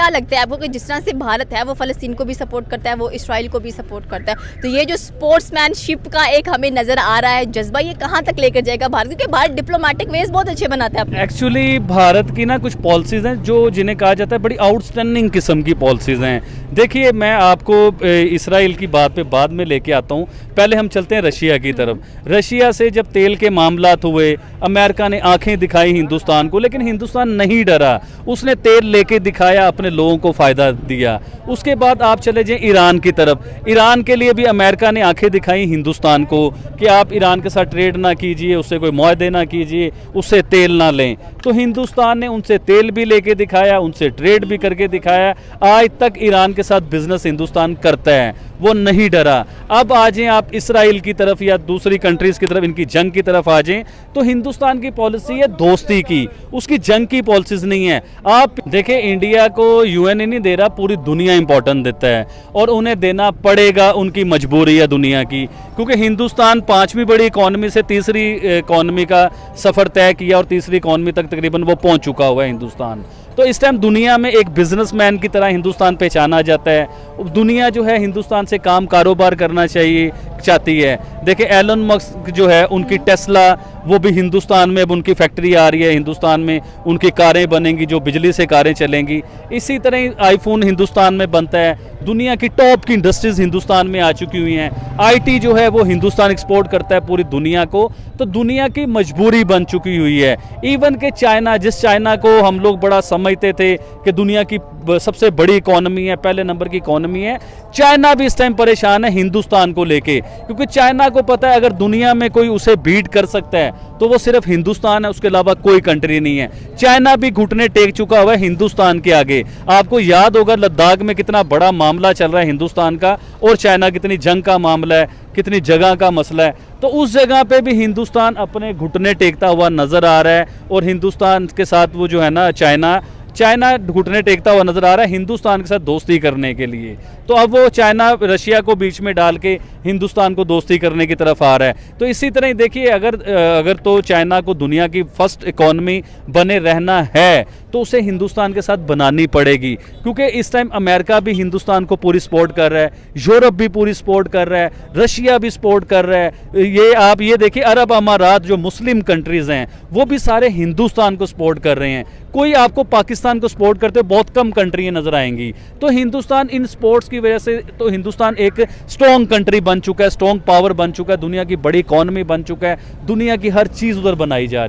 क्या लगता है आपको कि जिस तरह से भारत है वो फ़लस्तीन को भी सपोर्ट करता है, वो इसराइल को भी सपोर्ट करता है, तो ये जो स्पोर्ट्समैनशिप का एक हमें नज़र आ रहा है जज्बा, ये कहाँ तक लेकर जाएगा भारत? क्योंकि भारत डिप्लोमेटिक वेज बहुत अच्छे बनाता है। एक्चुअली भारत की ना कुछ पॉलिसीज़ हैं जो जिन्हें कहा जाता है बड़ी आउटस्टैंडिंग किस्म की पॉलिसीज़ हैं। देखिए, मैं आपको इसराइल की बात पे बाद में लेके आता हूँ, पहले हम चलते हैं रशिया की तरफ। रशिया से जब तेल के मामलात हुए, अमेरिका ने आंखें दिखाई हिंदुस्तान को, लेकिन हिंदुस्तान नहीं डरा, उसने तेल लेके दिखाया, अपने लोगों को फ़ायदा दिया। उसके बाद आप चले जाएं ईरान की तरफ। ईरान के लिए भी अमेरिका ने आंखें दिखाई हिंदुस्तान को कि आप ईरान के साथ ट्रेड ना कीजिए, उससे कोई मुआहदे ना कीजिए, उससे तेल ना लें। तो हिंदुस्तान ने उनसे तेल भी लेके दिखाया, उनसे ट्रेड भी करके दिखाया। आज तक ईरान के साथ बिजनेस हिंदुस्तान करता है, वो नहीं डरा। अब आ जाएं आप इसराइल की तरफ या दूसरी कंट्रीज़ की तरफ, इनकी जंग की तरफ आ जाएं, तो हिंदुस्तान की पॉलिसी है दोस्ती की, उसकी जंग की पॉलिसीज़ नहीं है। आप देखें, इंडिया को यूएन ही नहीं दे रहा, पूरी दुनिया इंपॉर्टेंट देता है और उन्हें देना पड़ेगा, उनकी मजबूरी है दुनिया की। क्योंकि हिंदुस्तान 5वीं बड़ी इकॉनमी से तीसरी इकॉनमी का सफ़र तय किया और तीसरी इकॉनमी तक तकरीबन वो पहुंच चुका हुआ है हिंदुस्तान। तो इस टाइम दुनिया में एक बिजनेसमैन की तरह हिंदुस्तान पहचाना जाता है। दुनिया जो है हिंदुस्तान से काम कारोबार करना चाहती है। देखिए, एलन मस्क जो है, उनकी टेस्ला, वो भी हिंदुस्तान में अब उनकी फैक्ट्री आ रही है, हिंदुस्तान में उनकी कारें बनेंगी जो बिजली से कारें चलेंगी। इसी तरह आईफोन हिंदुस्तान में बनता है। दुनिया की टॉप की इंडस्ट्रीज हिंदुस्तान में आ चुकी हुई हैं। आईटी जो है वो हिंदुस्तान एक्सपोर्ट करता है पूरी दुनिया को। तो दुनिया की मजबूरी बन चुकी हुई है। इवन के चाइना, जिस चाइना को हम लोग बड़ा समझते थे कि दुनिया की सबसे बड़ी इकॉनमी है, पहले नंबर की इकॉनमी है, चाइना भी इस टाइम परेशान है हिंदुस्तान को लेके। क्योंकि चाइना को पता है अगर दुनिया में कोई उसे बीट कर सकता है तो वो सिर्फ हिंदुस्तान है, उसके अलावा कोई कंट्री नहीं है। चाइना भी घुटने टेक चुका हुआ है हिंदुस्तान के आगे। आपको याद होगा लद्दाख में कितना बड़ा मामला चल रहा है हिंदुस्तान का और चाइना कितनी जंग का मामला है, कितनी जगह का मसला है। तो उस जगह पे भी हिंदुस्तान अपने घुटने टेकता हुआ नजर आ रहा है और हिंदुस्तान के साथ वो जो है ना चाइना घुटने टेकता हुआ नजर आ रहा है हिंदुस्तान के साथ दोस्ती करने के लिए। तो अब वो चाइना रशिया को बीच में डाल के हिंदुस्तान को दोस्ती करने की तरफ आ रहा है। तो इसी तरह देखिए, अगर तो चाइना को दुनिया की फर्स्ट इकॉनमी बने रहना है तो उसे हिंदुस्तान के साथ बनानी पड़ेगी। क्योंकि इस टाइम अमेरिका भी हिंदुस्तान को पूरी सपोर्ट कर रहा है, यूरोप भी पूरी सपोर्ट कर रहा है, रशिया भी सपोर्ट कर रहा है। आप ये देखिए, अरब अमारात जो मुस्लिम कंट्रीज़ हैं वो भी सारे हिंदुस्तान को सपोर्ट कर रहे हैं। कोई आपको पाकिस्तान को सपोर्ट करते बहुत कम कंट्रियाँ नजर आएंगी। तो हिंदुस्तान इन स्पोर्ट्स की वजह से तो हिंदुस्तान एक स्ट्रॉन्ग कंट्री बन चुका है, स्ट्रॉन्ग पावर बन चुका है, दुनिया की बड़ी इकॉनमी बन चुका है, दुनिया की हर चीज़ उधर बनाई जा रही है।